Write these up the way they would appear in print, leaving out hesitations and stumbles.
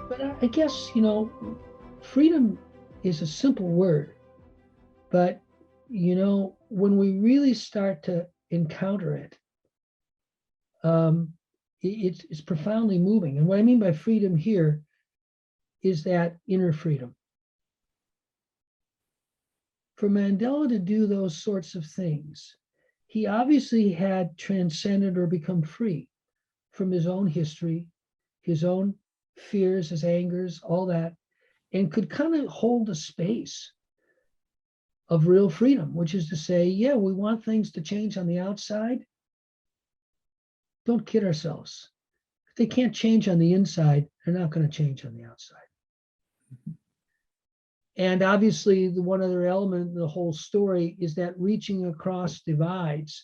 But I guess, freedom is a simple word, but, when we really start to encounter it, um, it's profoundly moving. And what I mean by freedom here is that inner freedom. For Mandela to do those sorts of things, he obviously had transcended or become free from his own history, his own fears, his angers, all that, and could kind of hold a space of real freedom, which is to say, yeah, we want things to change on the outside. Don't kid ourselves. If they can't change on the inside, they're not going to change on the outside. And obviously, the one other element in the whole story is that reaching across divides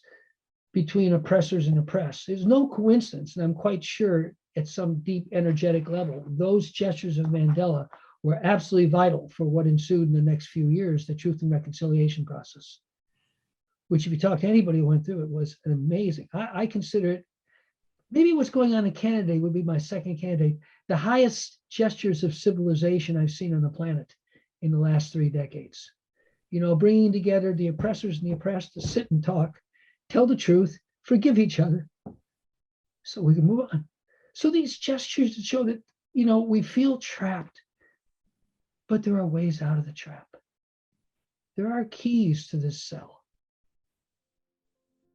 between oppressors and oppressed. There's no coincidence, and I'm quite sure at some deep energetic level, those gestures of Mandela were absolutely vital for what ensued in the next few years, the Truth and Reconciliation process, which if you talk to anybody who went through it, was amazing. I consider it, maybe what's going on in Canada would be my second candidate, the highest gestures of civilization I've seen on the planet in the last 3 decades. Bringing together the oppressors and the oppressed to sit and talk, tell the truth, forgive each other, so we can move on. So these gestures to show that, we feel trapped, but there are ways out of the trap. There are keys to this cell,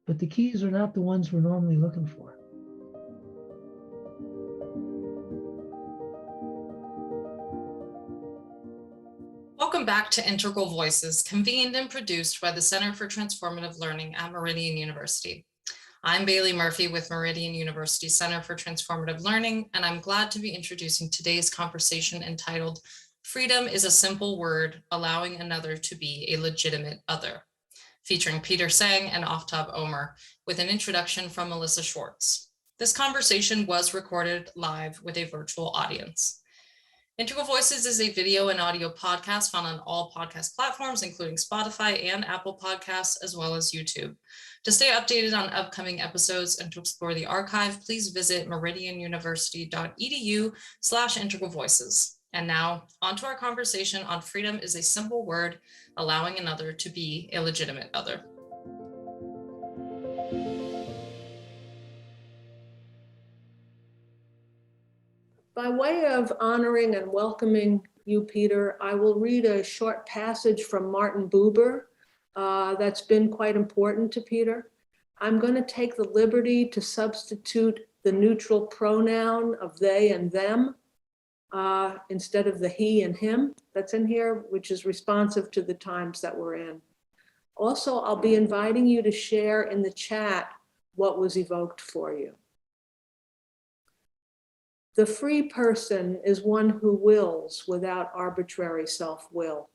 but the keys are not the ones we're normally looking for. Welcome back to Integral Voices, convened and produced by the Center for Transformative Learning at Meridian University. I'm Bailey Murphy with Meridian University Center for Transformative Learning, and I'm glad to be introducing today's conversation entitled Freedom is a Simple Word, Allowing Another to be a Legitimate Other, featuring Peter Senge and Aftab Omer, with an introduction from Melissa Schwartz. This conversation was recorded live with a virtual audience. Integral Voices is a video and audio podcast found on all podcast platforms, including Spotify and Apple Podcasts, as well as YouTube. To stay updated on upcoming episodes and to explore the archive, please visit meridianuniversity.edu/integralvoices. And now, on to our conversation on freedom is a simple word, allowing another to be a legitimate other. By way of honoring and welcoming you, Peter, I will read a short passage from Marin Buber that's been quite important to Peter. I'm going to take the liberty to substitute the neutral pronoun of they and them instead of the he and him that's in here, which is responsive to the times that we're in. Also, I'll be inviting you to share in the chat what was evoked for you. The free person is one who wills without arbitrary self-will.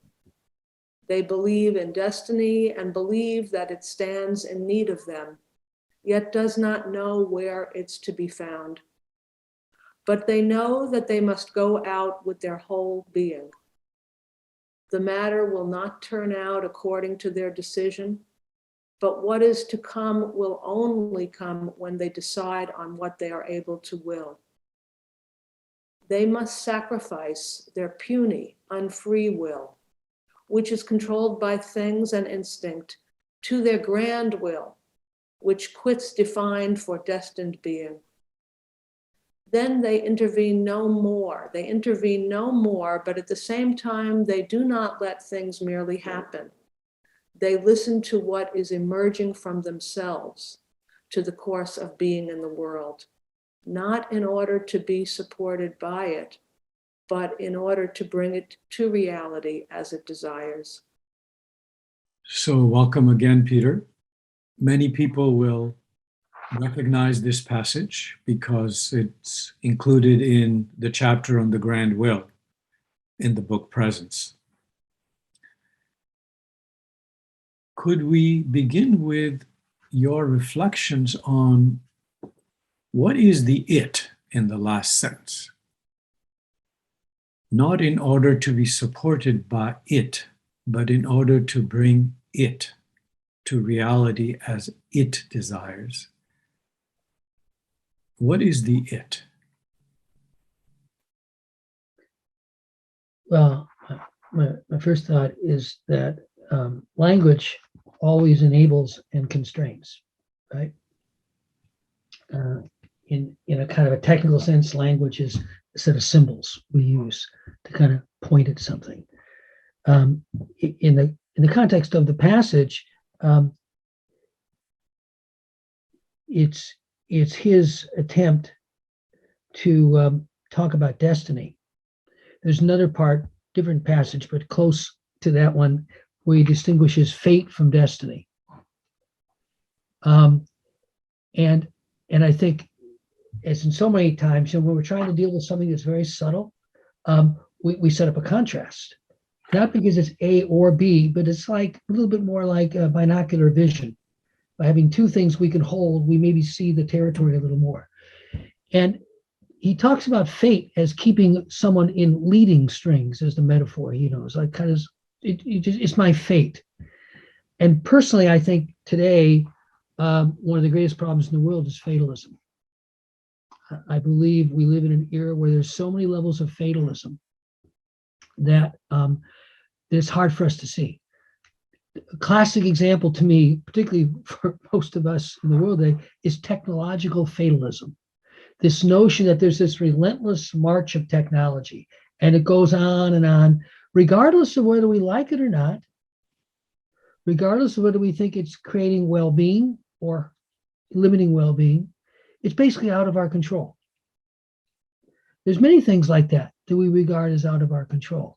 They believe in destiny and believe that it stands in need of them, yet does not know where it's to be found. But they know that they must go out with their whole being. The matter will not turn out according to their decision, but what is to come will only come when they decide on what they are able to will. They must sacrifice their puny, unfree will, which is controlled by things and instinct, to their grand will, which quits defined for destined being. Then they intervene no more. They intervene no more, but at the same time, they do not let things merely happen. They listen to what is emerging from themselves, to the course of being in the world. Not in order to be supported by it, but in order to bring it to reality as it desires. So welcome again, Peter. Many people will recognize this passage because it's included in the chapter on the grand will in the book Presence. Could we begin with your reflections on what is the it in the last sentence? Not in order to be supported by it, but in order to bring it to reality as it desires. What is the it? Well, my first thought is that language always enables and constrains, right? In a kind of a technical sense, language is a set of symbols we use to kind of point at something. In the context of the passage, it's his attempt to talk about destiny. There's another part, different passage, but close to that one, where he distinguishes fate from destiny. And I think, as in so many times, when we're trying to deal with something that's very subtle, we set up a contrast, not because it's A or B, but it's like a little bit more like binocular vision. By having two things we can hold, we maybe see the territory a little more. And he talks about fate as keeping someone in leading strings, as the metaphor, it's like kind of, it's my fate. And personally, I think today, one of the greatest problems in the world is fatalism. I believe we live in an era where there's so many levels of fatalism that it's hard for us to see. A classic example to me, particularly for most of us in the world today, is technological fatalism. This notion that there's this relentless march of technology, and it goes on, regardless of whether we like it or not, regardless of whether we think it's creating well-being or limiting well-being, it's basically out of our control. There's many things like that we regard as out of our control.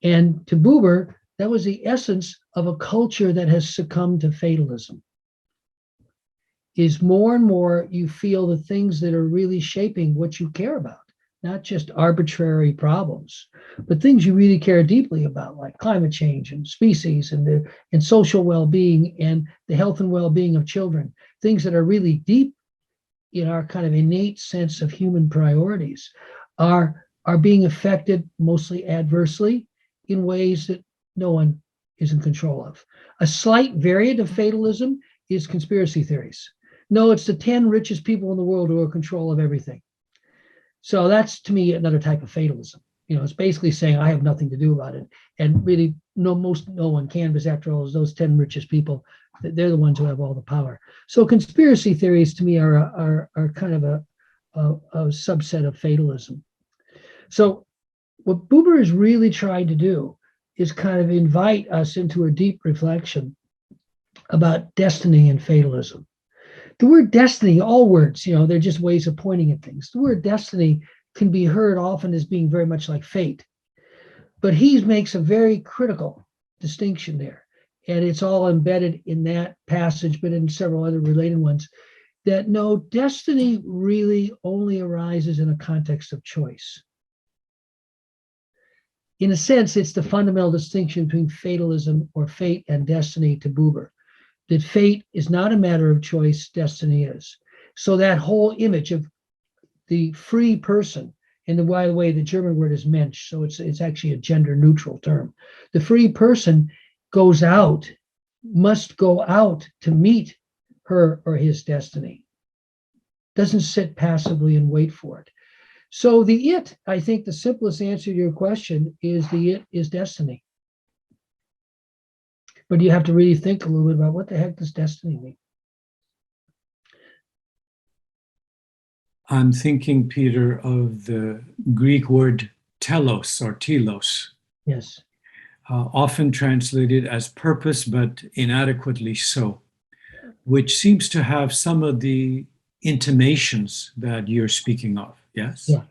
And to Buber, that was the essence of a culture that has succumbed to fatalism. Is more and more you feel the things that are really shaping what you care about, not just arbitrary problems, but things you really care deeply about, like climate change and species and social well-being and the health and well-being of children, things that are really deep in our kind of innate sense of human priorities, are being affected mostly adversely in ways that no one is in control of. A slight variant of fatalism is conspiracy theories. No, it's the 10 richest people in the world who are in control of everything. So that's, to me, another type of fatalism. It's basically saying I have nothing to do about it. And really, no one can, because after all, those 10 richest people, they're the ones who have all the power. So conspiracy theories, to me, are kind of a subset of fatalism. So what Buber is really trying to do is kind of invite us into a deep reflection about destiny and fatalism. The word destiny, all words, they're just ways of pointing at things. The word destiny can be heard often as being very much like fate, but he makes a very critical distinction there. And it's all embedded in that passage, but in several other related ones, that no, destiny really only arises in a context of choice. In a sense, it's the fundamental distinction between fatalism or fate and destiny to Buber, that fate is not a matter of choice, destiny is. So that whole image of the free person, and by the way, the German word is Mensch, so it's actually a gender neutral term. The free person must go out to meet her or his destiny. Doesn't sit passively and wait for it. So I think the simplest answer to your question is is destiny. But you have to really think a little bit about what the heck does destiny mean? I'm thinking, Peter, of the Greek word telos or telos. Yes. Often translated as purpose, but inadequately so, which seems to have some of the intimations that you're speaking of. Yes. Yeah,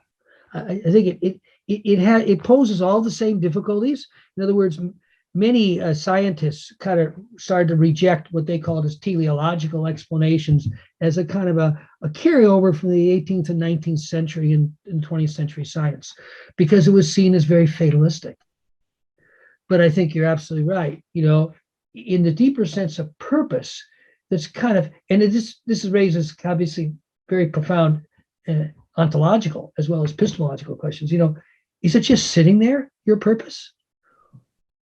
I think it poses all the same difficulties. In other words, many scientists kind of started to reject what they called as teleological explanations as a kind of a carryover from the 18th and 19th century and 20th century science, because it was seen as very fatalistic. But I think you're absolutely right. In the deeper sense of purpose, that's kind of, and this raises obviously very profound ontological as well as epistemological questions. Is it just sitting there, your purpose?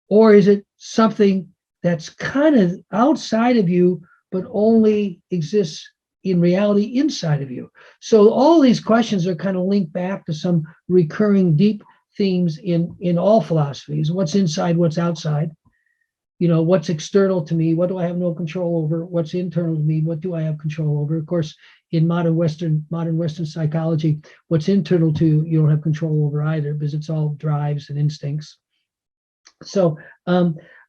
Or is it something that's kind of outside of you, but only exists in reality inside of you? So all these questions are kind of linked back to some recurring deep themes in all philosophies. What's inside, what's outside. What's external to me, what do I have no control over? What's internal to me, what do I have control over? Of course, in modern Western psychology, what's internal to you don't have control over either, because it's all drives and instincts. So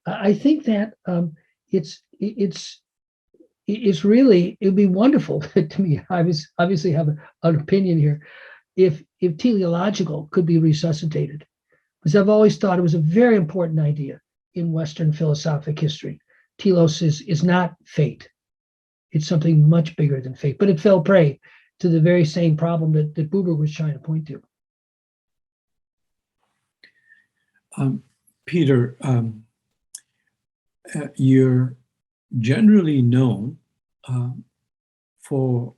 I think that it's really, it'd be wonderful to me. I obviously have an opinion here. If teleological could be resuscitated, because I've always thought it was a very important idea in Western philosophic history. Telos is not fate. It's something much bigger than fate, but it fell prey to the very same problem that Buber was trying to point to. Peter, you're generally known for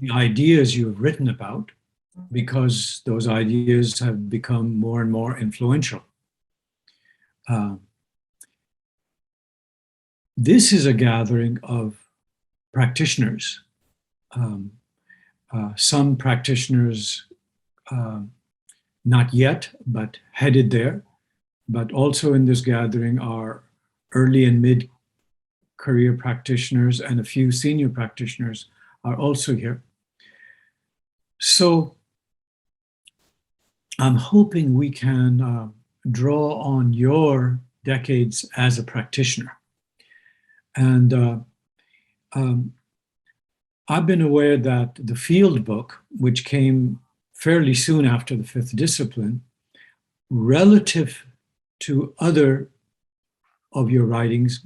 the ideas you've written about, because those ideas have become more and more influential. This is a gathering of practitioners. Some practitioners not yet, but headed there. But also in this gathering are early and mid-career practitioners, and a few senior practitioners are also here. So I'm hoping we can draw on your decades as a practitioner. And I've been aware that the field book, which came fairly soon after the fifth discipline, relative to other of your writings,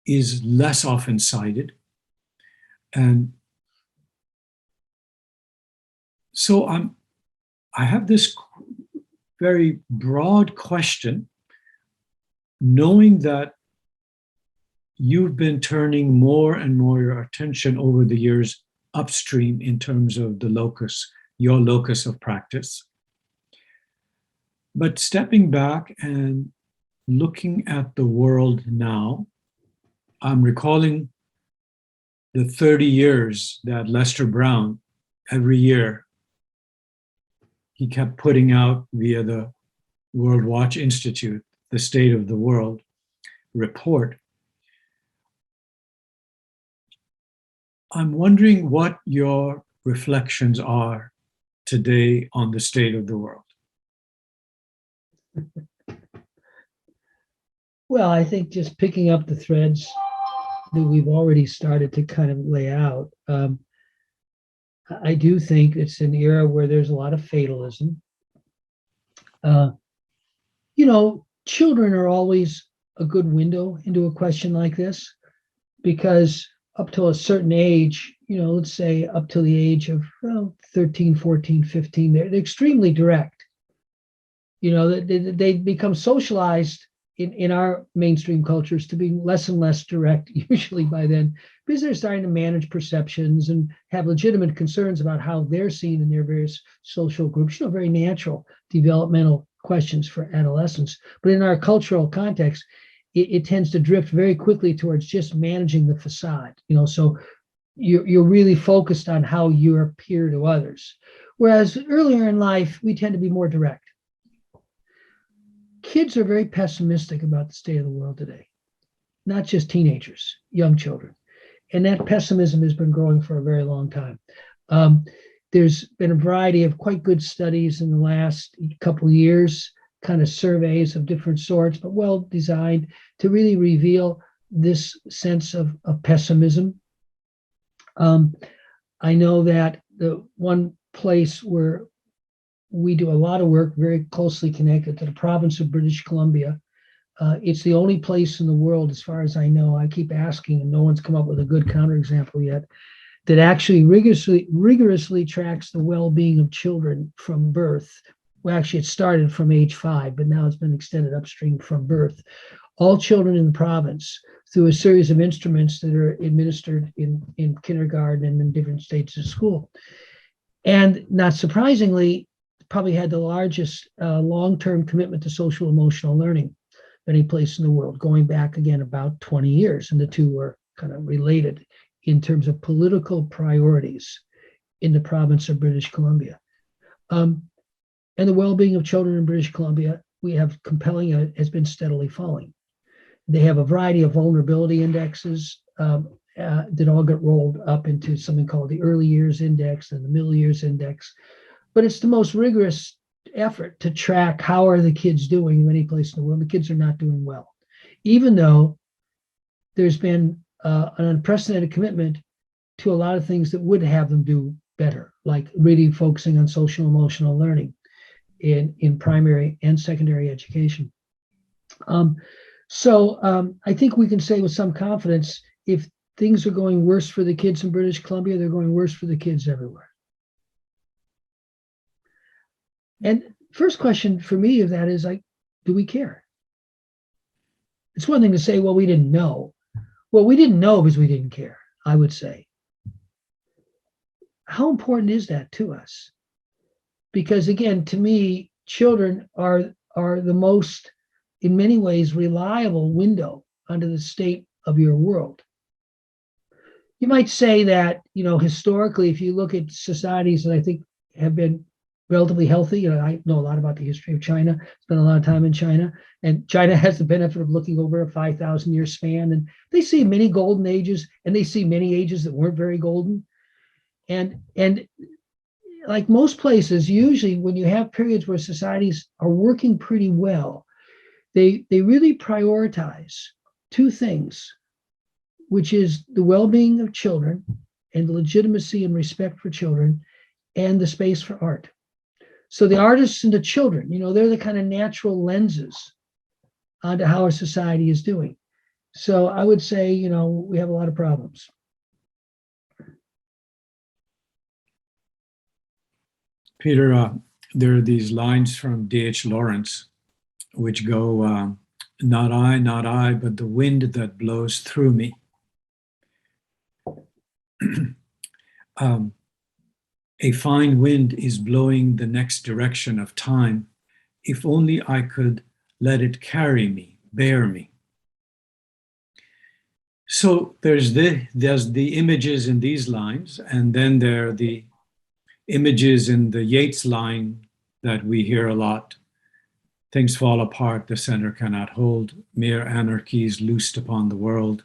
is less often cited. And so I have this very broad question, knowing that you've been turning more and more your attention over the years upstream in terms of the locus, your locus of practice. But stepping back and looking at the world now, I'm recalling the 30 years that Lester Brown, every year, he kept putting out via the World Watch Institute, the State of the World report. I'm wondering what your reflections are today on the state of the world. Well, I think just picking up the threads that we've already started to kind of lay out, I do think it's an era where there's a lot of fatalism. Children are always a good window into a question like this, because up to a certain age, let's say up to the age of 13, 14, 15, they're extremely direct. They become socialized in our mainstream cultures to be less and less direct, usually by then, because they're starting to manage perceptions and have legitimate concerns about how they're seen in their various social groups, very natural developmental questions for adolescents. But in our cultural context, it tends to drift very quickly towards just managing the facade, so you're really focused on how you appear to others. Whereas earlier in life, we tend to be more direct. Kids are very pessimistic about the state of the world today, not just teenagers, young children. And that pessimism has been growing for a very long time. There's been a variety of quite good studies in the last couple of years, kind of surveys of different sorts, but well designed to really reveal this sense of pessimism. I know that the one place where we do a lot of work very closely connected to the province of British Columbia, it's the only place in the world, as far as I know, I keep asking and no one's come up with a good counterexample yet, that actually rigorously tracks the well-being of children from birth. Well, actually, it started from age 5, but now it's been extended upstream from birth. All children in the province, through a series of instruments that are administered in kindergarten and in different stages of school. And not surprisingly, probably had the largest long-term commitment to social emotional learning of any place in the world, going back again about 20 years. And the two were kind of related in terms of political priorities in the province of British Columbia. And the well-being of children in British Columbia, we have compelling, has been steadily falling. They have a variety of vulnerability indexes that all get rolled up into something called the early years index and the middle years index. But it's the most rigorous effort to track how are the kids doing in many places in the world. The kids are not doing well, even though there's been an unprecedented commitment to a lot of things that would have them do better, like really focusing on social emotional learning in primary and secondary education. So I think we can say with some confidence, if things are going worse for the kids in British Columbia, they're going worse for the kids everywhere. And first question for me of that is like, do we care? It's one thing to say, well, we didn't know. Well, we didn't know because we didn't care, I would say. How important is that to us? Because again, to me, children are the most, in many ways, reliable window onto the state of your world. You might say that, historically, if you look at societies that I think have been relatively healthy, I know a lot about the history of China, spent a lot of time in China, and China has the benefit of looking over a 5,000-year span, and they see many golden ages, and they see many ages that weren't very golden. And like most places, usually when you have periods where societies are working pretty well, they really prioritize two things, which is the well-being of children and the legitimacy and respect for children and the space for art. So the artists and the children, they're the kind of natural lenses onto how our society is doing. So I would say, we have a lot of problems. Peter, there are these lines from D.H. Lawrence, which go, not I, but the wind that blows through me. A fine wind is blowing the next direction of time. If only I could let it carry me, bear me. So there's the images in these lines, and then there are the images in the Yeats line that we hear a lot. Things fall apart, the center cannot hold, mere anarchies loosed upon the world.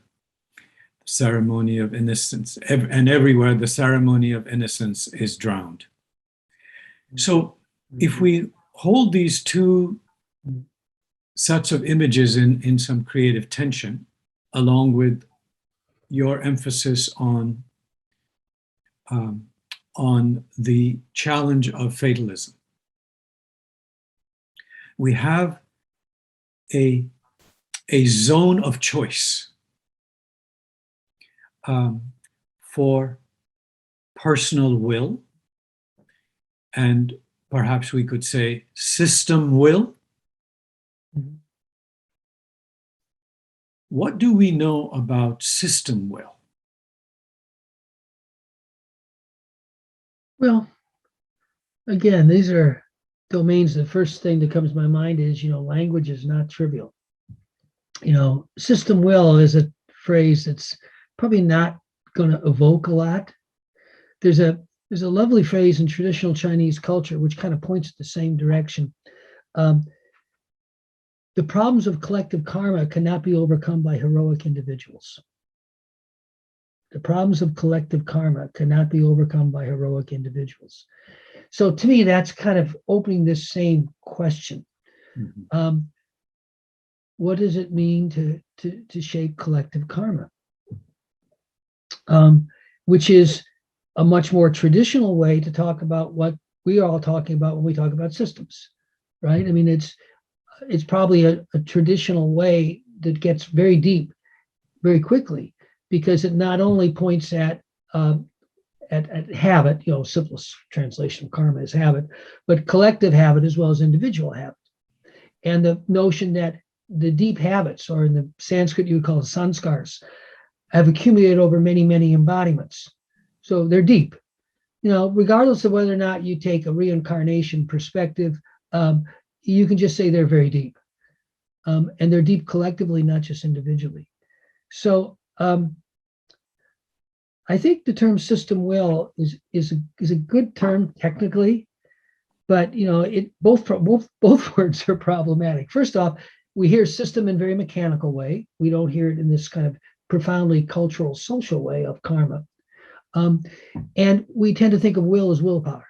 Ceremony of innocence, and everywhere the ceremony of innocence is drowned. So if we hold these two sets of images in some creative tension, along with your emphasis on the challenge of fatalism, we have a zone of choice for personal will, and perhaps we could say system will. Mm-hmm. What do we know about system will? Well, again, these are domains. The first thing that comes to my mind is, language is not trivial. System will is a phrase that's probably not going to evoke a lot. There's a lovely phrase in traditional Chinese culture which kind of points in the same direction. The problems of collective karma cannot be overcome by heroic individuals. The problems of collective karma cannot be overcome by heroic individuals. So to me, that's kind of opening this same question. Mm-hmm. What does it mean to shape collective karma? Which is a much more traditional way to talk about what we are all talking about when we talk about systems, right? I mean, it's probably a traditional way that gets very deep very quickly, because it not only points at habit, simplest translation of karma is habit, but collective habit as well as individual habit. And the notion that the deep habits, or in the Sanskrit you would call it sanskars, have accumulated over many, many embodiments. So they're deep. Regardless of whether or not you take a reincarnation perspective, you can just say they're very deep. And they're deep collectively, not just individually. So I think the term system will is a good term technically, But both words are problematic. First off, we hear system in a very mechanical way. We don't hear it in this kind of profoundly cultural, social way of karma. And we tend to think of will as willpower.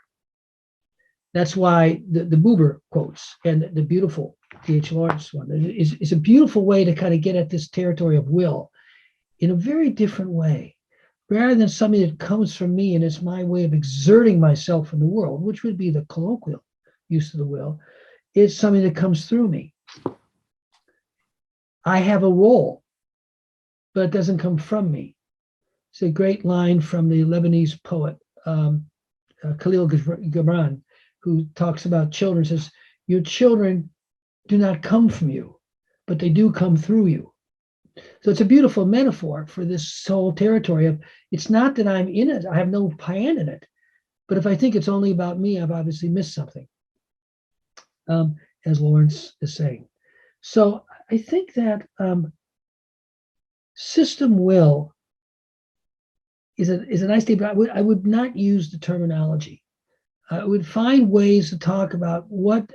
That's why the Buber quotes and the beautiful D.H. Lawrence one is a beautiful way to kind of get at this territory of will in a very different way, rather than something that comes from me and it's my way of exerting myself in the world, which would be the colloquial use of the will. It's something that comes through me. I have a role, but it doesn't come from me. It's a great line from the Lebanese poet, Khalil Gibran, who talks about children, says, your children do not come from you, but they do come through you. So it's a beautiful metaphor for this whole territory of, it's not that I'm in it, I have no hand in it, but if I think it's only about me, I've obviously missed something, as Lawrence is saying. So I think that system will is a nice thing, but I would not use the terminology. I would find ways to talk about what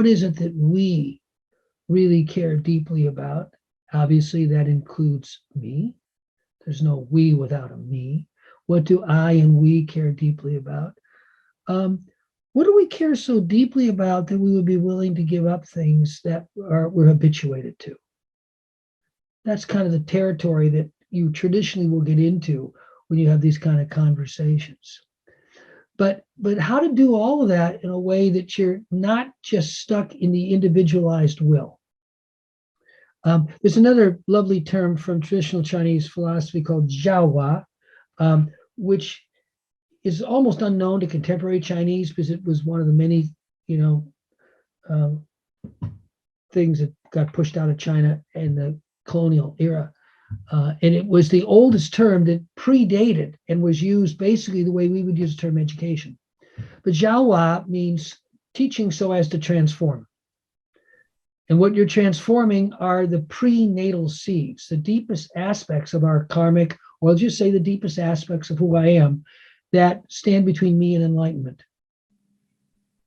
is it that we really care deeply about. Obviously, that includes me. There's no we without a me. What do I and we care deeply about? What do we care so deeply about that we would be willing to give up things that we're habituated to? That's kind of the territory that you traditionally will get into when you have these kind of conversations. But how to do all of that in a way that you're not just stuck in the individualized will. There's another lovely term from traditional Chinese philosophy called jiaohua, which is almost unknown to contemporary Chinese because it was one of the many, things that got pushed out of China in the colonial era. And it was the oldest term that predated and was used basically the way we would use the term education. But jiaohua means teaching so as to transform. And what you're transforming are the prenatal seeds, the deepest aspects of our karmic, or I'll just say the deepest aspects of who I am that stand between me and enlightenment.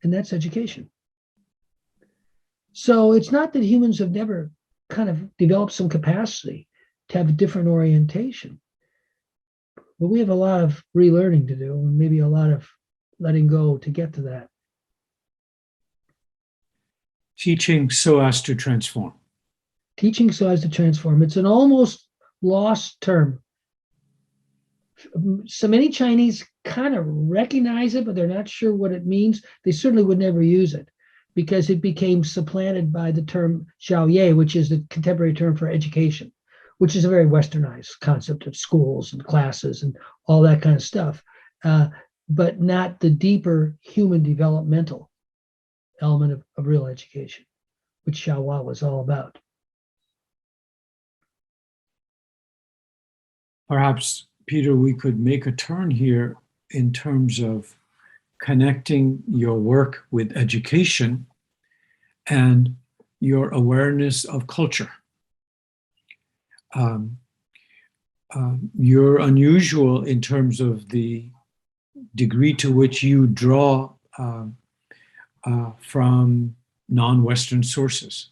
And that's education. So it's not that humans have never kind of developed some capacity to have a different orientation, but we have a lot of relearning to do and maybe a lot of letting go to get to that. Teaching so as to transform. Teaching so as to transform. It's an almost lost term. So many Chinese kind of recognize it, but they're not sure what it means. They certainly would never use it because it became supplanted by the term xiaoye, which is the contemporary term for education, which is a very westernized concept of schools and classes and all that kind of stuff, but not the deeper human developmental element of real education, which Xiaohua was all about. Perhaps, Peter, we could make a turn here in terms of connecting your work with education and your awareness of culture. You're unusual in terms of the degree to which you draw from non-Western sources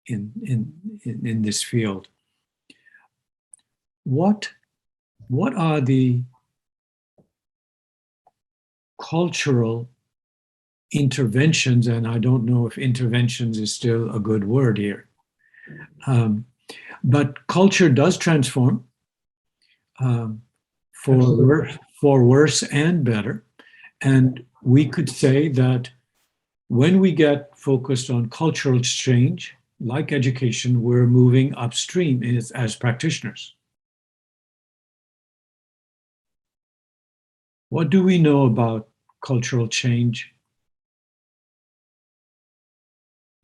in this field. What are the cultural interventions, and I don't know if interventions is still a good word here, but culture does transform for worse and better. And we could say that when we get focused on cultural exchange, like education, we're moving upstream as practitioners. What do we know about cultural change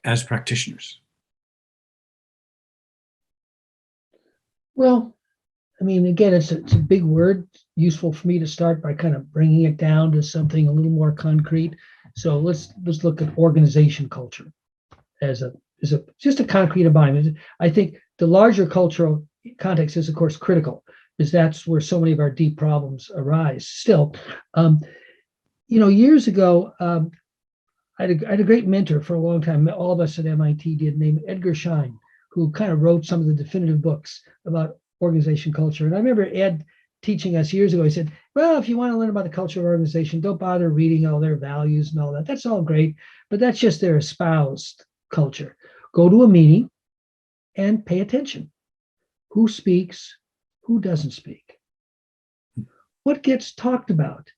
as practitioners? Well, I mean, again, it's a big word, useful for me to start by kind of bringing it down to something a little more concrete. So let's look at organization culture as just a concrete embodiment. I think the larger cultural context is, of course, critical, because that's where so many of our deep problems arise. Still, years ago, I had a great mentor for a long time. All of us at MIT did, named Edgar Schein, who kind of wrote some of the definitive books about organization culture. And I remember Ed teaching us years ago. He said, well, if you want to learn about the culture of organization, don't bother reading all their values and all that. That's all great, but that's just their espoused culture. Go to a meeting and pay attention. Who speaks? Who doesn't speak? What gets talked about?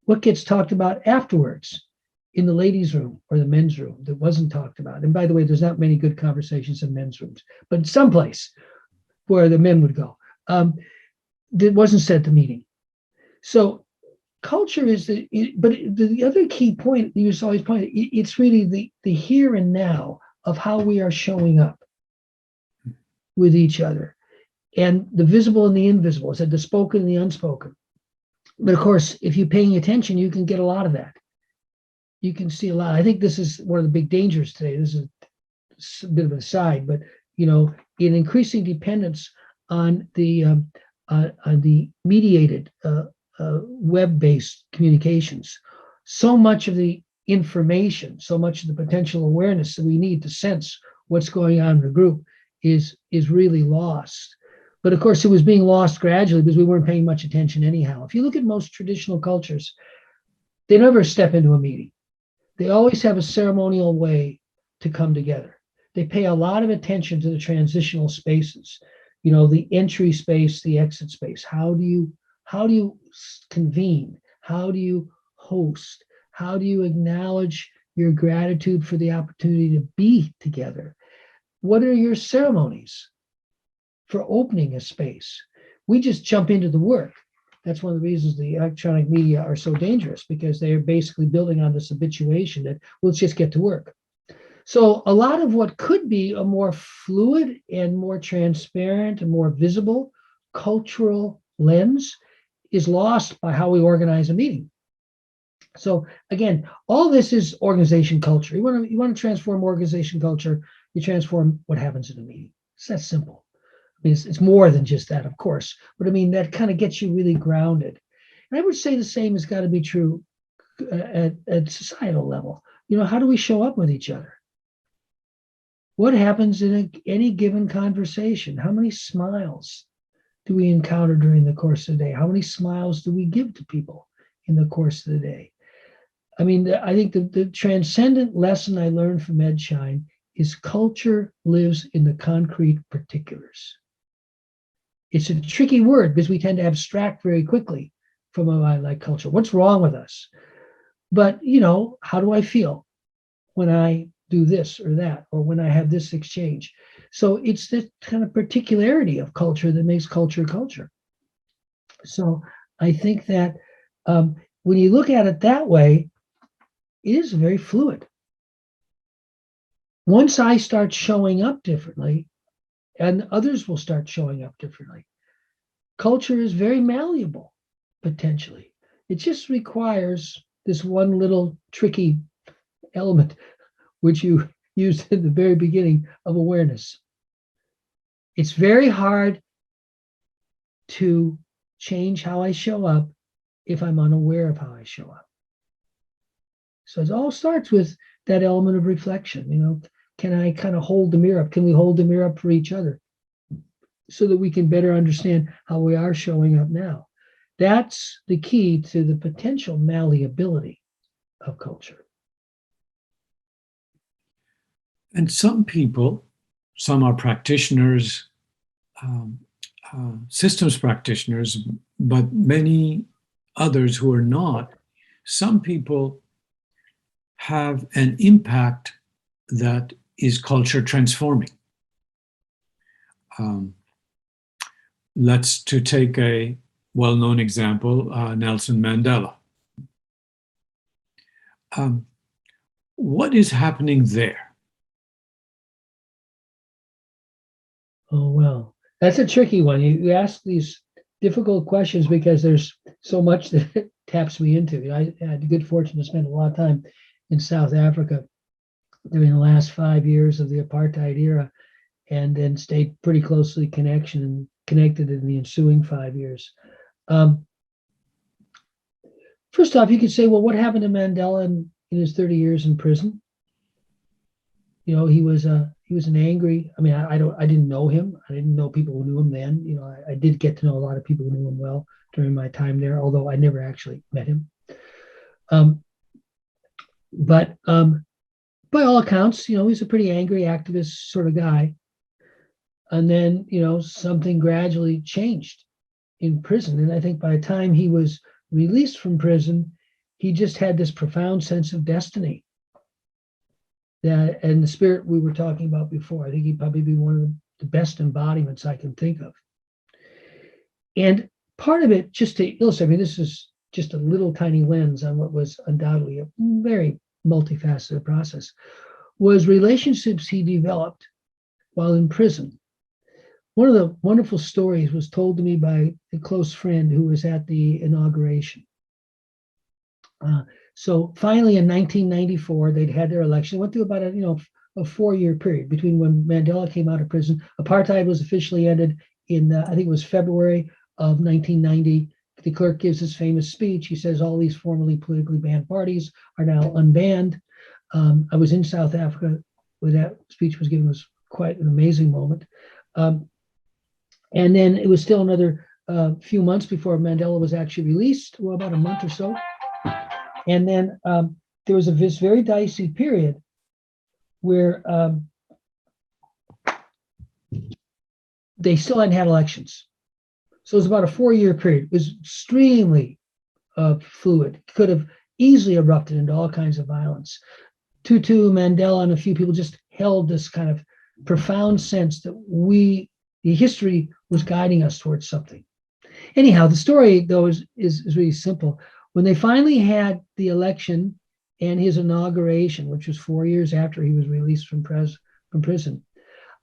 What gets talked about afterwards in the ladies' room or the men's room that wasn't talked about? And by the way, there's not many good conversations in men's rooms, but someplace where the men would go. That wasn't said at the meeting. So culture is but the other key point you always point, it's really the here and now of how we are showing up with each other, and the visible and the invisible. I said the spoken and the unspoken. But of course, if you're paying attention, you can get a lot of that. You can see a lot. I think this is one of the big dangers today. This is a bit of an aside, but in increasing dependence on the mediated web-based communications, so much of the information, so much of the potential awareness that we need to sense what's going on in the group is really lost. But of course, it was being lost gradually because we weren't paying much attention anyhow. If you look at most traditional cultures, they never step into a meeting. They always have a ceremonial way to come together. They pay a lot of attention to the transitional spaces, the entry space, the exit space. How do you convene? How do you host? How do you acknowledge your gratitude for the opportunity to be together? What are your ceremonies for opening a space? We just jump into the work. That's one of the reasons the electronic media are so dangerous, because they are basically building on this habituation that let's just get to work. So a lot of what could be a more fluid and more transparent and more visible cultural lens is lost by how we organize a meeting. So again, all this is organization culture. You want to transform organization culture, you transform what happens in a meeting. It's that simple. I mean, it's more than just that, of course, but I mean, that kind of gets you really grounded. And I would say the same has got to be true at societal level. How do we show up with each other? What happens in any given conversation? How many smiles do we encounter during the course of the day? How many smiles do we give to people in the course of the day? I mean, I think the transcendent lesson I learned from Ed Schein is culture lives in the concrete particulars. It's a tricky word because we tend to abstract very quickly from a line like culture. What's wrong with us? But, how do I feel when I do this or that, or when I have this exchange? So it's this kind of particularity of culture that makes culture culture. So I think that when you look at it that way, it is very fluid. Once I start showing up differently, and others will start showing up differently. Culture is very malleable, potentially. It just requires this one little tricky element, which you used in the very beginning, of awareness. It's very hard to change how I show up if I'm unaware of how I show up. So it all starts with that element of reflection. Can I kind of hold the mirror up? Can we hold the mirror up for each other so that we can better understand how we are showing up now? That's the key to the potential malleability of culture. And some people, some are practitioners, systems practitioners, but many others who are not, some people have an impact that is culture transforming. Let's take a well-known example, Nelson Mandela. What is happening there? Oh, well, that's a tricky one. You ask these difficult questions because there's so much that taps me into. I had the good fortune to spend a lot of time in South Africa during the last 5 years of the apartheid era, and then stayed pretty closely connected in the ensuing 5 years. First off, you could say, well, what happened to Mandela in his 30 years in prison. You know, he was an angry. I mean, I didn't know him. I didn't know people who knew him then. You know, I did get to know a lot of people who knew him well during my time there, although I never actually met him. But by all accounts, you know, he's a pretty angry activist sort of guy. And then, you know, something gradually changed in prison. And I think by the time he was released from prison, he just had this profound sense of destiny. That, and the spirit we were talking about before, I think he'd probably be one of the best embodiments I can think of. And part of it, just to illustrate, I mean, this is just a little tiny lens on what was undoubtedly a very multifaceted process, was relationships he developed while in prison. One of the wonderful stories was told to me by a close friend who was at the inauguration. So finally, in 1994, they'd had their election. It went through about a 4-year period between when Mandela came out of prison. Apartheid was officially ended in I think it was February of 1990. The clerk gives his famous speech. He says all these formerly politically banned parties are now unbanned. I was in South Africa when that speech was given. It was quite an amazing moment. And then it was still another few months before Mandela was actually released, well, about a month or so. And then there was this very dicey period where they still hadn't had elections. So it was about a 4-year period. It was extremely fluid. Could have easily erupted into all kinds of violence. Tutu, Mandela, and a few people just held this kind of profound sense that the history was guiding us towards something. Anyhow, the story, though, is really simple. When they finally had the election and his inauguration, which was 4 years after he was released from prison,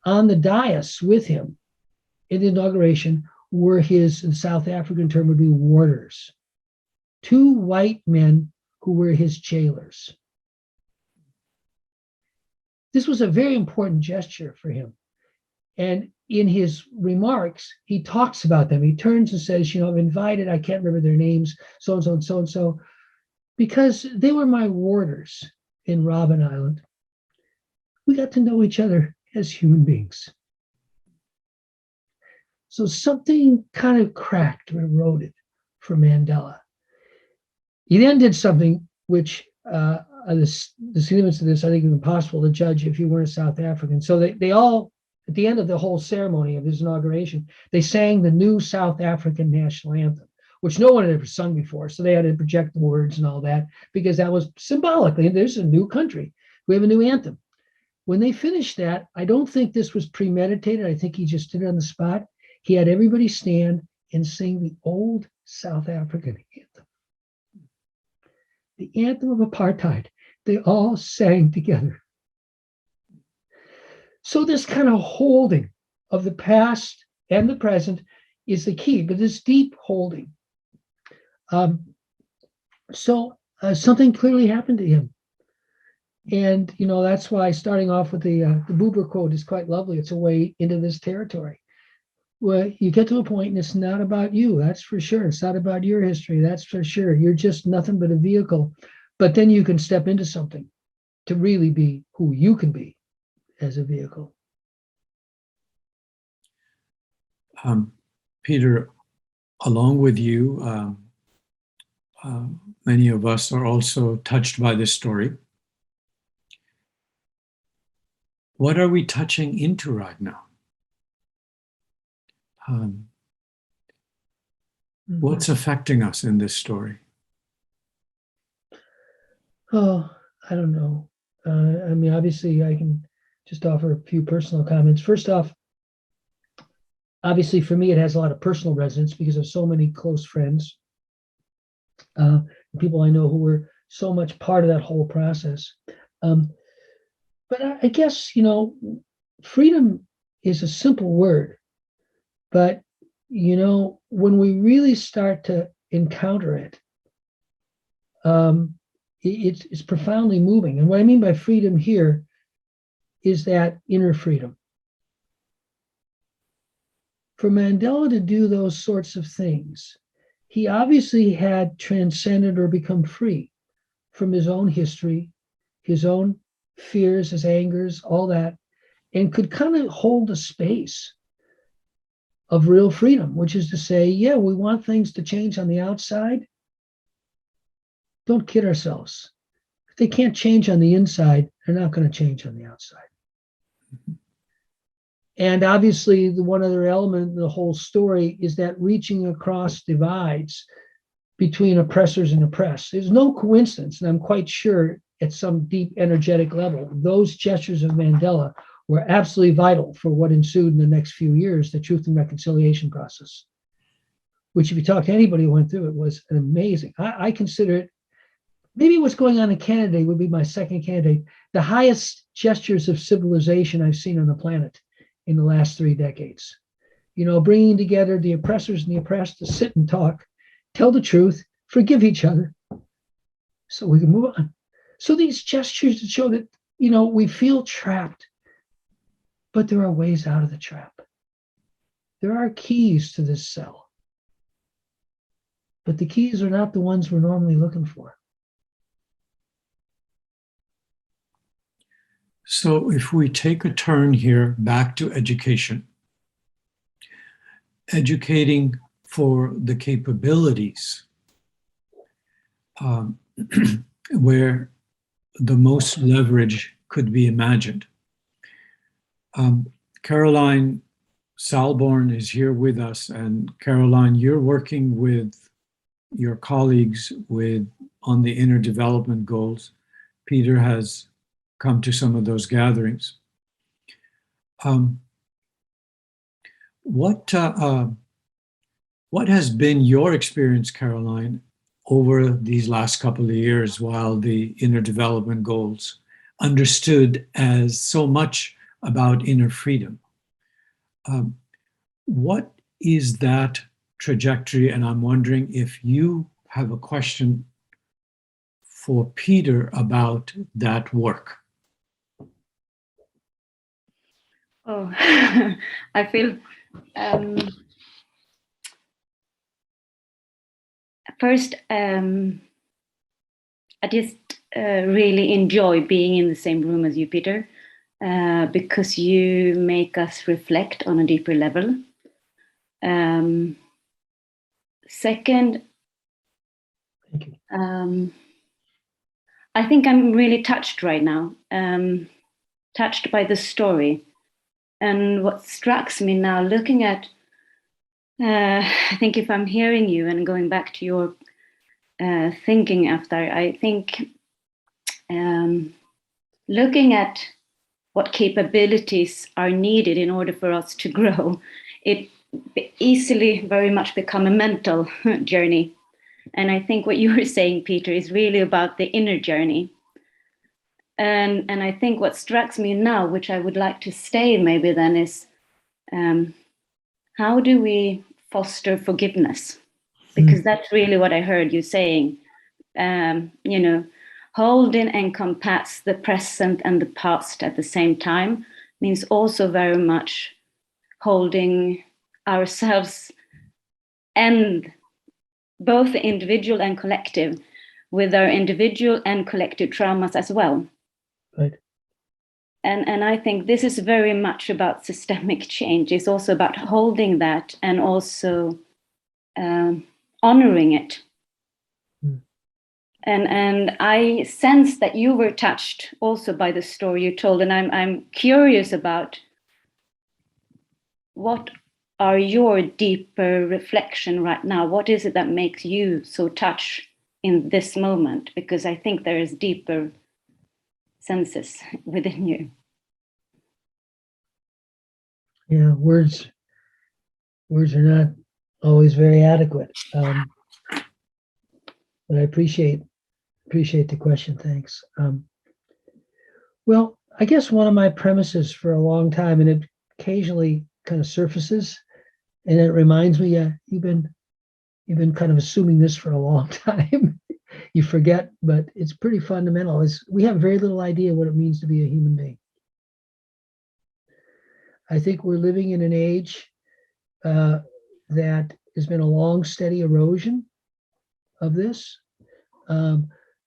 on the dais with him in the inauguration were his, in South African term would be warders, 2 white men who were his jailers. This was a very important gesture for him. And in his remarks, he talks about them. He turns and says, I've invited, I can't remember their names, so-and-so and so-and-so, because they were my warders in Robben Island. We got to know each other as human beings. So something kind of cracked or eroded for Mandela. He then did something which, the significance of this, I think, is impossible to judge if you weren't a South African. So they all, at the end of the whole ceremony of his inauguration, they sang the new South African national anthem, which no one had ever sung before. So they had to project the words and all that, because that was symbolically, there's a new country. We have a new anthem. When they finished that, I don't think this was premeditated. I think he just did it on the spot. He had everybody stand and sing the old South African anthem. The anthem of apartheid. They all sang together. So this kind of holding of the past and the present is the key, but this deep holding. Something clearly happened to him. And, that's why starting off with the Buber quote is quite lovely. It's a way into this territory. Well, you get to a point and it's not about you, that's for sure. It's not about your history, that's for sure. You're just nothing but a vehicle. But then you can step into something to really be who you can be as a vehicle. Peter, along with you, many of us are also touched by this story. What are we touching into right now? What's affecting us in this story? Oh, I don't know. Obviously, I can just offer a few personal comments. First off, obviously, for me, it has a lot of personal resonance because of so many close friends, people I know who were so much part of that whole process. But I guess, freedom is a simple word. But, when we really start to encounter it, it's profoundly moving. And what I mean by freedom here is that inner freedom. For Mandela to do those sorts of things, he obviously had transcended or become free. from his own history, his own fears, his angers, all that, and could kind of hold a space of real freedom, which is to say, yeah, we want things to change on the outside. Don't kid ourselves. If they can't change on the inside, they're not going to change on the outside. And obviously, the one other element of the whole story is that reaching across divides between oppressors and oppressed. There's no coincidence, and I'm quite sure at some deep energetic level, those gestures of Mandela were absolutely vital for what ensued in the next few years, the truth and reconciliation process, which if you talk to anybody who went through it, was an amazing. I consider it, maybe what's going on in Canada would be my second candidate, the highest gestures of civilization I've seen on the planet in the last 3 decades. You know, bringing together the oppressors and the oppressed to sit and talk, tell the truth, forgive each other, so we can move on. So these gestures to show that, you know, we feel trapped, but there are ways out of the trap. There are keys to this cell, but the keys are not the ones we're normally looking for. So if we take a turn here back to education, educating for the capabilities where the most leverage could be imagined. Caroline Salborn is here with us, and Caroline, you're working with your colleagues on the inner development goals. Peter has come to some of those gatherings. What has been your experience, Caroline, over these last couple of years while the inner development goals understood as so much about inner freedom? What is that trajectory? And I'm wondering if you have a question for Peter about that work. Oh, I feel first, I just really enjoy being in the same room as you, Peter, because you make us reflect on a deeper level. Second, Thank you. I think I'm really touched right now, touched by the story. And what strikes me now, looking at, I think if I'm hearing you and going back to your thinking after, I think looking at what capabilities are needed in order for us to grow, it easily very much become a mental journey. And I think what you were saying, Peter, is really about the inner journey. And I think what strikes me now, which I would like to stay maybe then, is how do we foster forgiveness? Because that's really what I heard you saying. You know, hold and encompass the present and the past at the same time means also very much holding ourselves and both the individual and collective with our individual and collective traumas as well. Right. And I think this is very much about systemic change. It's also about holding that and also honoring it. And I sense that you were touched also by the story you told, and I'm curious about what are your deeper reflection right now? What is it that makes you so touched in this moment? Because I think there is deeper senses within you. Yeah, words are not always very adequate. But I appreciate the question. Thanks. Well, I guess one of my premises for a long time, and it occasionally kind of surfaces, and it reminds me, you've been kind of assuming this for a long time. You forget, but it's pretty fundamental. We have very little idea what it means to be a human being. I think we're living in an age that has been a long, steady erosion of this.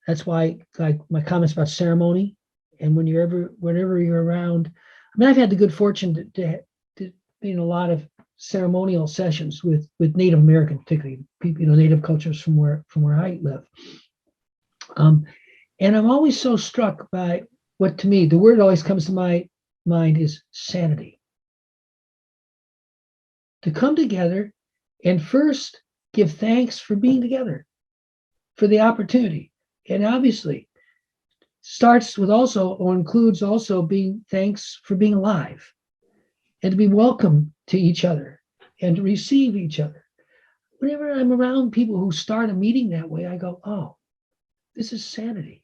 That's why, like my comments about ceremony, and whenever you're around, I mean, I've had the good fortune to be in a lot of ceremonial sessions with Native American, particularly people, Native cultures from where I live. And I'm always so struck by what, to me, the word that always comes to my mind is sanity. To come together and first give thanks for being together, for the opportunity. And obviously starts with also, or includes also, being thanks for being alive and to be welcome to each other and to receive each other. Whenever I'm around people who start a meeting that way, I go, oh, this is sanity.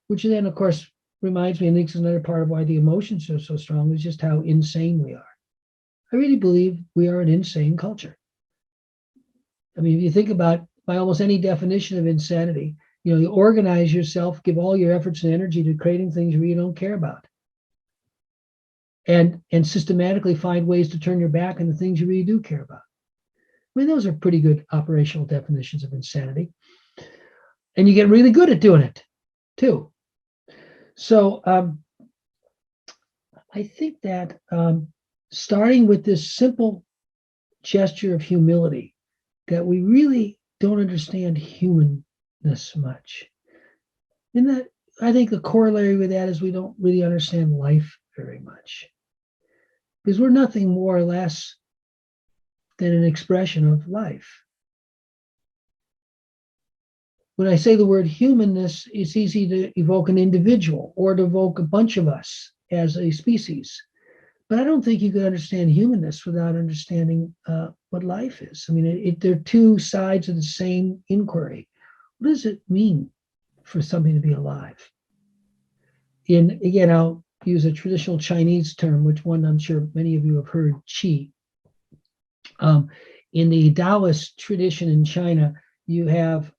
Which then, of course, reminds me, and I think is another part of why the emotions are so strong, is just how insane we are. I really believe we are an insane culture. I mean, if you think about, by almost any definition of insanity, you organize yourself, give all your efforts and energy to creating things where you don't care about, and systematically find ways to turn your back on the things you really do care about. I mean, those are pretty good operational definitions of insanity. And you get really good at doing it, too. So I think that starting with this simple gesture of humility, that we really don't understand humanness much. And that, I think the corollary with that is we don't really understand life very much. Because we're nothing more or less than an expression of life. When I say the word humanness, it's easy to evoke an individual or to evoke a bunch of us as a species. But I don't think you can understand humanness without understanding what life is. I mean, they're two sides of the same inquiry. What does it mean for something to be alive? And again, I'll use a traditional Chinese term, which one I'm sure many of you have heard, qi. In the Taoist tradition in China, you have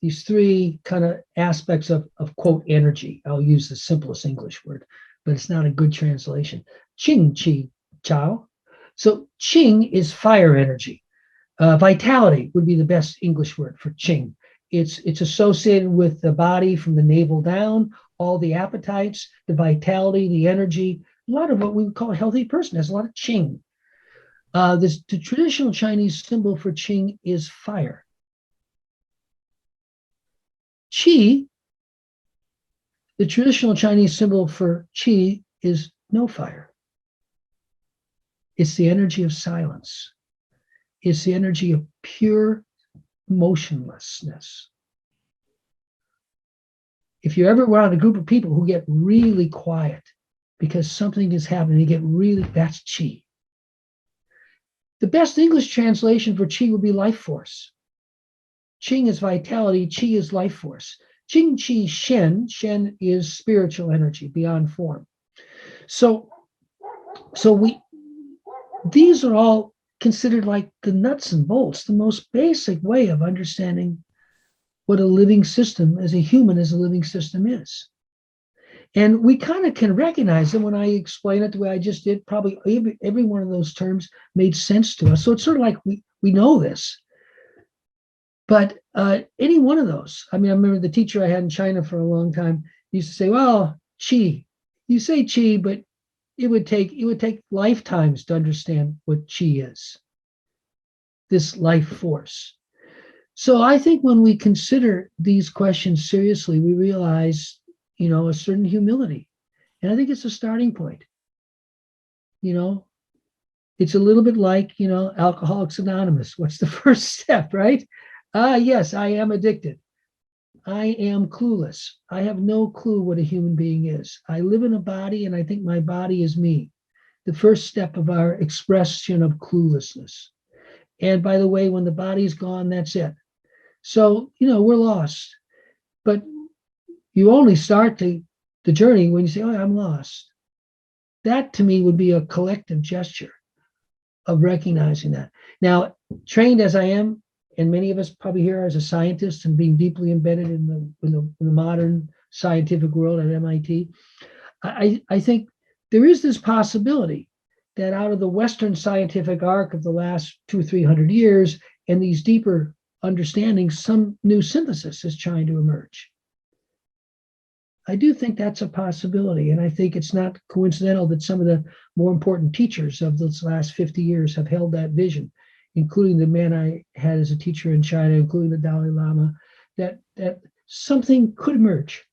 these three kind of aspects of quote, energy. I'll use the simplest English word, but it's not a good translation. Qing, qi, chao. So qing is fire energy. Vitality would be the best English word for qing. It's associated with the body from the navel down, all the appetites, the vitality, the energy. A lot of what we would call a healthy person has a lot of qing. The traditional Chinese symbol for qing is fire. Qi, the traditional Chinese symbol for qi is no fire. It's the energy of silence. It's the energy of pure motionlessness. If you're ever around a group of people who get really quiet because something is happening, that's qi. The best English translation for qi would be life force. Qing is vitality, qi is life force. Qing, qi, shen. Shen is spiritual energy beyond form. So these are all considered like the nuts and bolts, the most basic way of understanding what a living system, as a human, as a living system is. And we kind of can recognize them when I explain it the way I just did. Probably every one of those terms made sense to us. So it's sort of like we know this. But any one of those, I mean, I remember the teacher I had in China for a long time used to say, well, qi, you say qi, but it would take lifetimes to understand what qi is, this life force. So I think when we consider these questions seriously, we realize, a certain humility. And I think it's a starting point. It's a little bit like, Alcoholics Anonymous. What's the first step, right? Yes, I am addicted. I am clueless. I have no clue what a human being is. I live in a body and I think my body is me. The first step of our expression of cluelessness. And by the way, when the body's gone, that's it. So, we're lost. But you only start the journey when you say, oh, I'm lost. That to me would be a collective gesture of recognizing that. Now, trained as I am, and many of us probably here as a scientist and being deeply embedded in the modern scientific world at MIT, I think there is this possibility that out of the Western scientific arc of the last 200-300 years and these deeper understanding, some new synthesis is trying to emerge. I do think that's a possibility. And I think it's not coincidental that some of the more important teachers of this last 50 years have held that vision, including the man I had as a teacher in China, including the Dalai Lama, that something could emerge.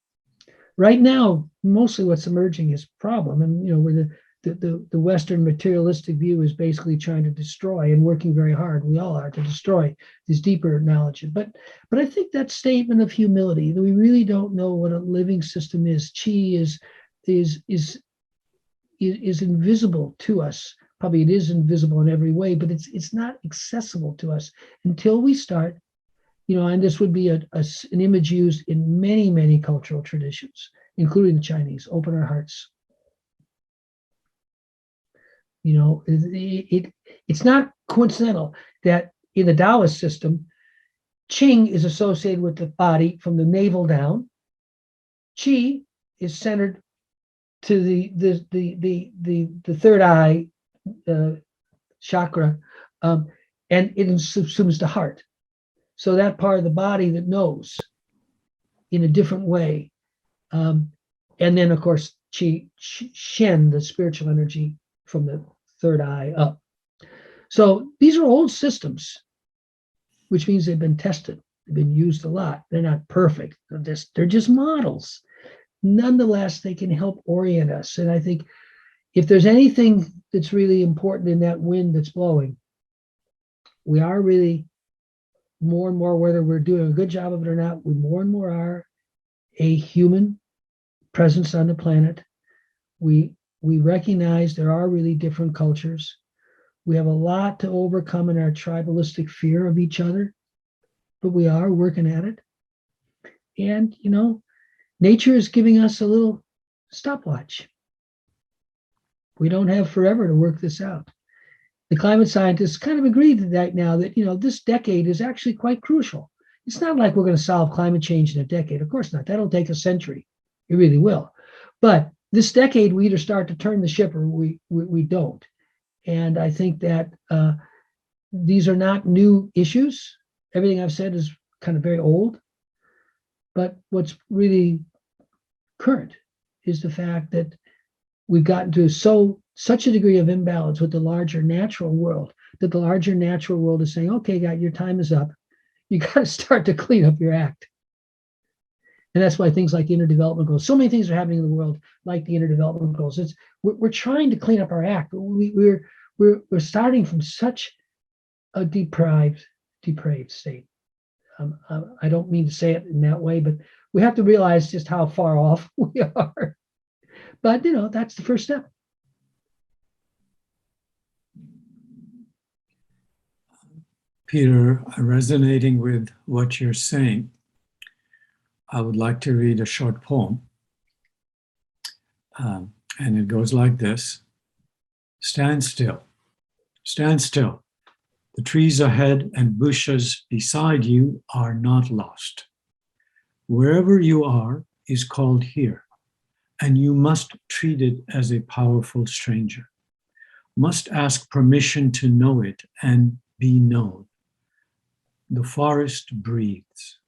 Right now, mostly what's emerging is problem. And, where the Western materialistic view is basically trying to destroy and working very hard. We all are to destroy this deeper knowledge. But I think that statement of humility, that we really don't know what a living system is. Qi is invisible to us. Probably it is invisible in every way, but it's not accessible to us until we start. And this would be an image used in many, many cultural traditions, including the Chinese. Open our hearts. It's not coincidental that in the Taoist system, Qing is associated with the body from the navel down. Qi is centered to the third eye chakra, and it subsumes the heart. So that part of the body that knows in a different way. And then, of course, Qi, Shen, the spiritual energy from the third eye up. So these are old systems, which means they've been tested. They've been used a lot. They're not perfect. They're just models. Nonetheless, they can help orient us. And I think if there's anything that's really important in that wind that's blowing, we are really more and more, whether we're doing a good job of it or not, we more and more are a human presence on the planet. We recognize there are really different cultures. We have a lot to overcome in our tribalistic fear of each other, but we are working at it. And, nature is giving us a little stopwatch. We don't have forever to work this out. The climate scientists kind of agreed to that now that, this decade is actually quite crucial. It's not like we're going to solve climate change in a decade. Of course not. That'll take a century. It really will. But this decade, we either start to turn the ship or we don't. And I think that these are not new issues. Everything I've said is kind of very old. But what's really current is the fact that we've gotten to such a degree of imbalance with the larger natural world that the larger natural world is saying, okay, guys, your time is up. You got to start to clean up your act. And that's why things like interdevelopment goals, so many things are happening in the world like the interdevelopment goals. We're trying to clean up our act. We're starting from such a depraved state. I don't mean to say it in that way, but we have to realize just how far off we are. But that's the first step. Peter, resonating with what you're saying, I would like to read a short poem. And it goes like this. Stand still. Stand still. The trees ahead and bushes beside you are not lost. Wherever you are is called here, and you must treat it as a powerful stranger. Must ask permission to know it and be known. The forest breathes.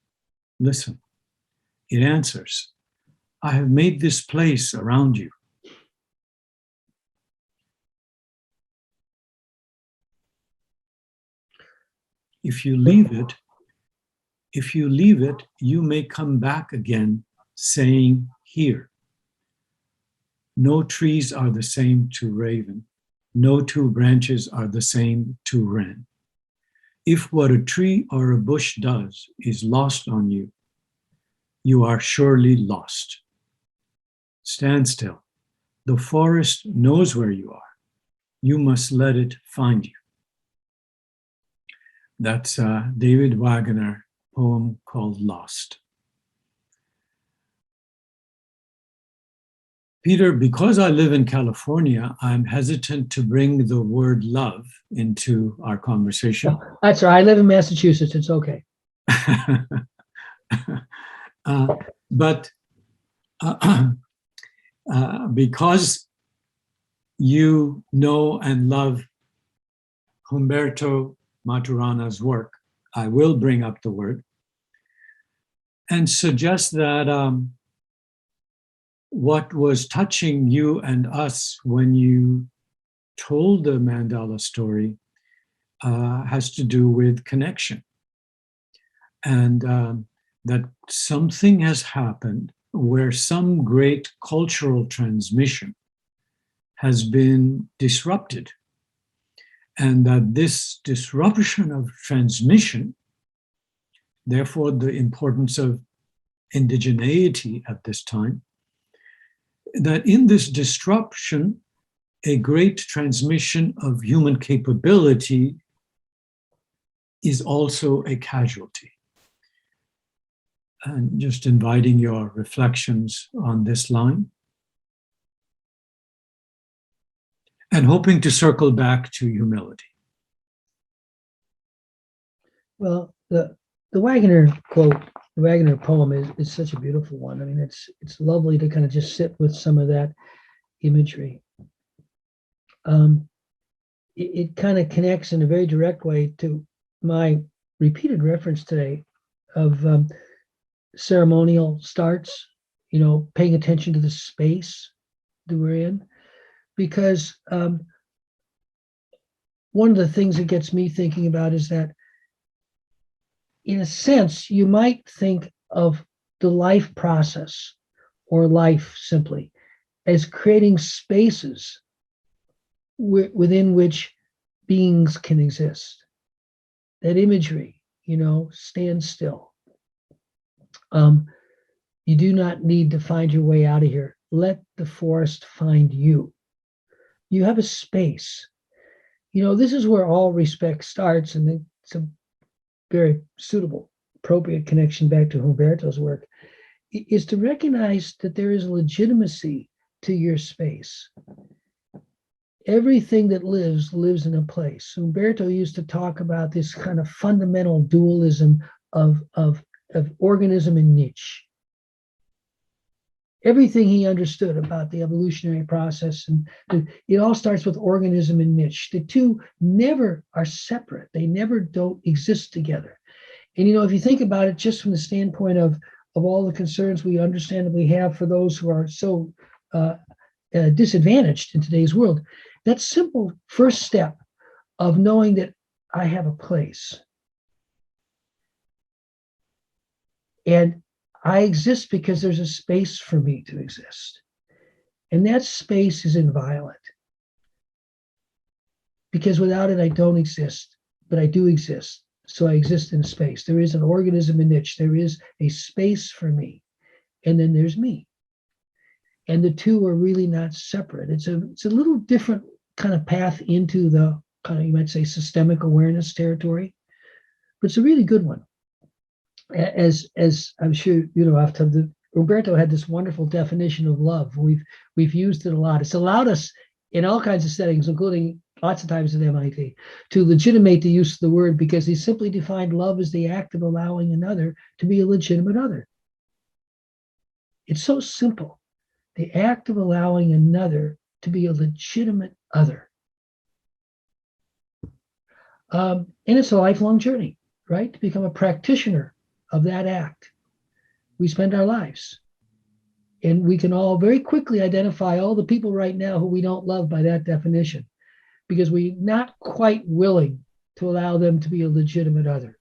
Listen. It answers, I have made this place around you. If you leave it, you may come back again saying, here. No trees are the same to raven. No two branches are the same to wren. If what a tree or a bush does is lost on you, you are surely lost. Stand still. The forest knows where you are. You must let it find you. That's David Wagner poem called Lost. Peter, because I live in California, I'm hesitant to bring the word love into our conversation. Oh, that's right. I live in Massachusetts. It's okay. But because you know and love Humberto Maturana's work, I will bring up the word and suggest that what was touching you and us when you told the mandala story has to do with connection. And that something has happened where some great cultural transmission has been disrupted. And that this disruption of transmission, therefore the importance of indigeneity at this time, that in this disruption, a great transmission of human capability is also a casualty. And just inviting your reflections on this line. And hoping to circle back to humility. Well, the Wagner quote, the Wagner poem is such a beautiful one. I mean, it's lovely to kind of just sit with some of that imagery. It kind of connects in a very direct way to my repeated reference today of ceremonial starts, paying attention to the space that we're in. Because one of the things that gets me thinking about is that, in a sense, you might think of the life process or life simply as creating spaces within which beings can exist. That imagery, stand still. You do not need to find your way out of here. Let the forest find you. You have a space. This is where all respect starts, and it's a very suitable, appropriate connection back to Humberto's work, is to recognize that there is legitimacy to your space. Everything that lives in a place. Humberto used to talk about this kind of fundamental dualism of organism and niche. Everything he understood about the evolutionary process, and it all starts with organism and niche. The two never are separate. They never don't exist together. And if you think about it, just from the standpoint of all the concerns we understandably have for those who are so disadvantaged in today's world, that simple first step of knowing that I have a place and I exist because there's a space for me to exist. And that space is inviolate. Because without it, I don't exist, but I do exist. So I exist in space. There is an organism in niche. There is a space for me. And then there's me. And the two are really not separate. It's a little different kind of path into the kind of, you might say, systemic awareness territory, but it's a really good one. As I'm sure Aftab, Humberto had this wonderful definition of love. We've used it a lot. It's allowed us in all kinds of settings, including lots of times at MIT, to legitimate the use of the word, because he simply defined love as the act of allowing another to be a legitimate other. It's so simple. The act of allowing another to be a legitimate other. And it's a lifelong journey, right? To become a practitioner of that act. We spend our lives. And we can all very quickly identify all the people right now who we don't love by that definition, because we're not quite willing to allow them to be a legitimate other.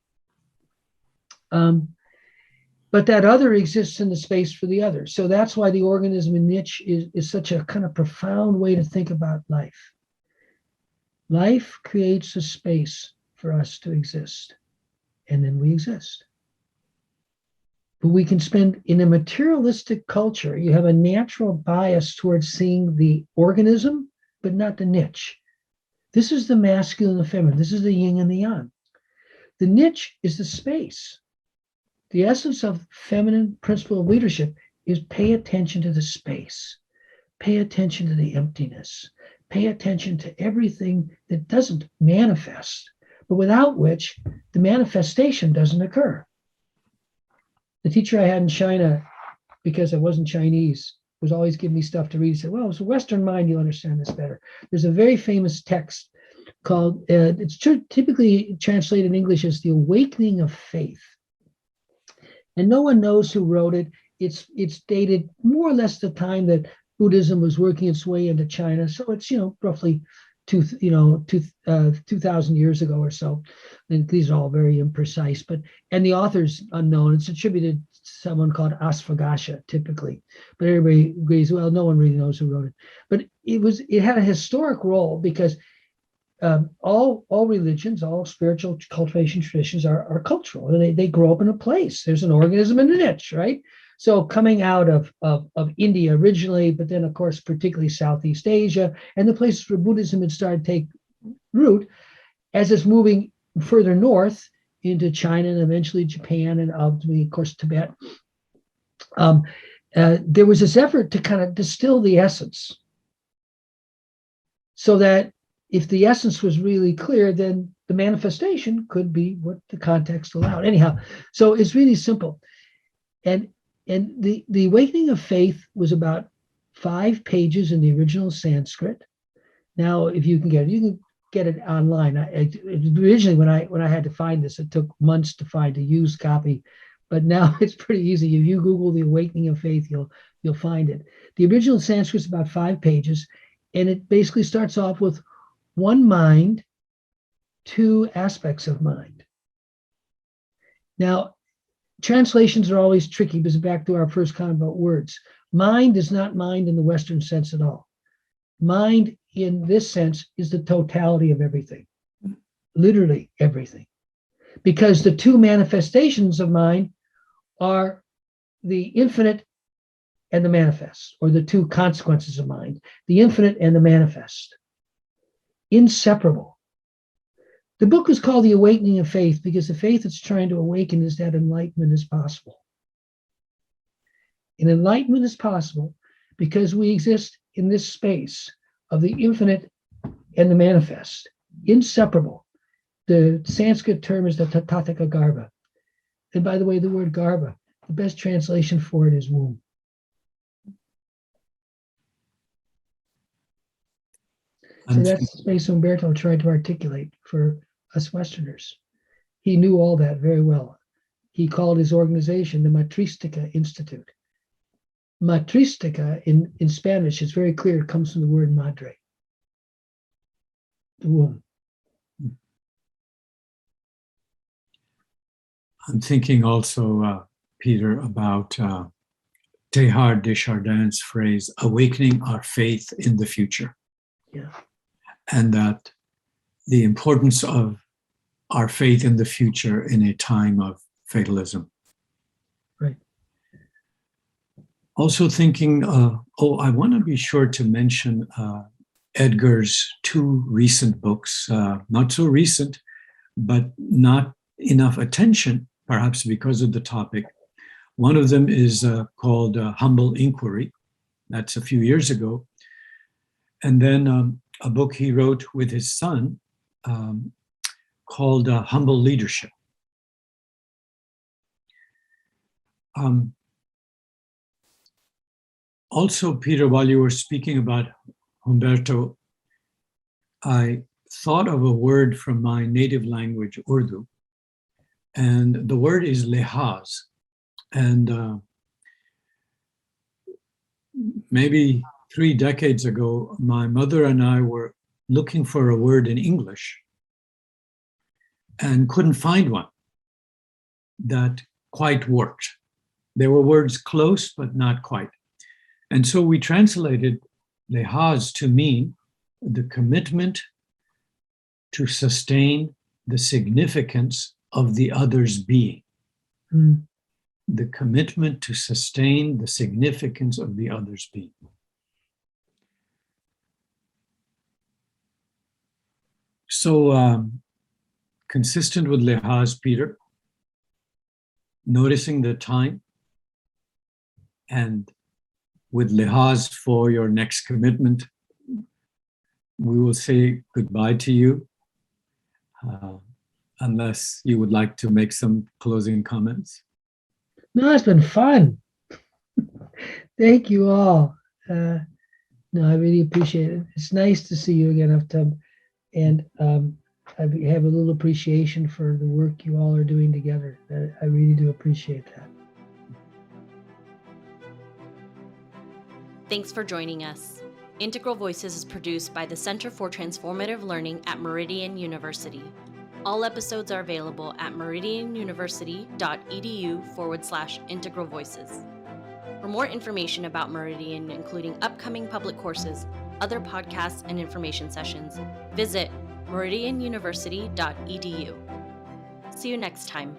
But that other exists in the space for the other. So that's why the organism in niche is such a kind of profound way to think about life. Life creates a space for us to exist, and then we exist. But we can spend, in a materialistic culture, you have a natural bias towards seeing the organism, but not the niche. This is the masculine and the feminine. This is the yin and the yang. The niche is the space. The essence of feminine principle of leadership is pay attention to the space. Pay attention to the emptiness. Pay attention to everything that doesn't manifest, but without which the manifestation doesn't occur. The teacher I had in China, because I wasn't Chinese, was always giving me stuff to read. He said, well, it's a Western mind, you'll understand this better. There's a very famous text called, it's typically translated in English as The Awakening of Faith. And no one knows who wrote it. It's dated more or less the time that Buddhism was working its way into China. So it's, roughly 2,000 years ago or so. And these are all very imprecise, and the author's unknown. It's attributed to someone called Asvaghasha, typically. But everybody agrees, well, no one really knows who wrote it. But it had a historic role because all religions, all spiritual cultivation traditions are cultural, and they grow up in a place. There's an organism in a niche, right? So coming out of India originally, but then of course particularly Southeast Asia and the places where Buddhism had started to take root, as it's moving further north into China and eventually Japan and ultimately, of course, Tibet. There was this effort to kind of distill the essence, so that if the essence was really clear, then the manifestation could be what the context allowed. Anyhow, so it's really simple. And the Awakening of Faith was about 5 pages in the original Sanskrit. Now, if you can get it, you can get it online. Originally, when I had to find this, it took months to find a used copy, but now it's pretty easy. If you Google The Awakening of Faith, you'll find it. The original Sanskrit is about 5 pages, and it basically starts off with one mind, 2 aspects of mind. Now, translations are always tricky because back to our first comment about words. Mind is not mind in the Western sense at all. Mind in this sense is the totality of everything, literally everything. Because the 2 manifestations of mind are the infinite and the manifest, or the 2 consequences of mind, the infinite and the manifest. Inseparable. The book is called The Awakening of Faith because the faith it's trying to awaken is that enlightenment is possible. And enlightenment is possible because we exist in this space of the infinite and the manifest, inseparable. The Sanskrit term is the Tathaka Garbha. And by the way, the word Garbha, the best translation for it is womb. So that's the space Humberto tried to articulate for us Westerners. He knew all that very well. He called his organization the Matristica Institute. Matristica in Spanish, it's very clear, it comes from the word madre, the womb. I'm thinking also, Peter, about Teilhard de Chardin's phrase, awakening our faith in the future. Yeah. And that the importance of our faith in the future in a time of fatalism. Right. Also thinking, I want to be sure to mention Edgar's 2 recent books, not so recent, but not enough attention, perhaps because of the topic. One of them is called Humble Inquiry. That's a few years ago. And then a book he wrote with his son called Humble Leadership. Also, Peter, while you were speaking about Humberto, I thought of a word from my native language, Urdu, and the word is lehaz. And maybe 3 decades ago, my mother and I were looking for a word in English and couldn't find one that quite worked. There were words close, but not quite. And so we translated lehaz to mean the commitment to sustain the significance of the other's being. Mm. The commitment to sustain the significance of the other's being. So, consistent with lehaz, Peter, noticing the time, and with lehaz for your next commitment, we will say goodbye to you, unless you would like to make some closing comments. No, it's been fun. Thank you all. No, I really appreciate it. It's nice to see you again, Aftab. And I have a little appreciation for the work you all are doing together. I really do appreciate that. Thanks for joining us. Integral Voices is produced by the Center for Transformative Learning at Meridian University. All episodes are available at meridianuniversity.edu/integral voices. For more information about Meridian, including upcoming public courses, other podcasts, and information sessions, visit meridianuniversity.edu. See you next time.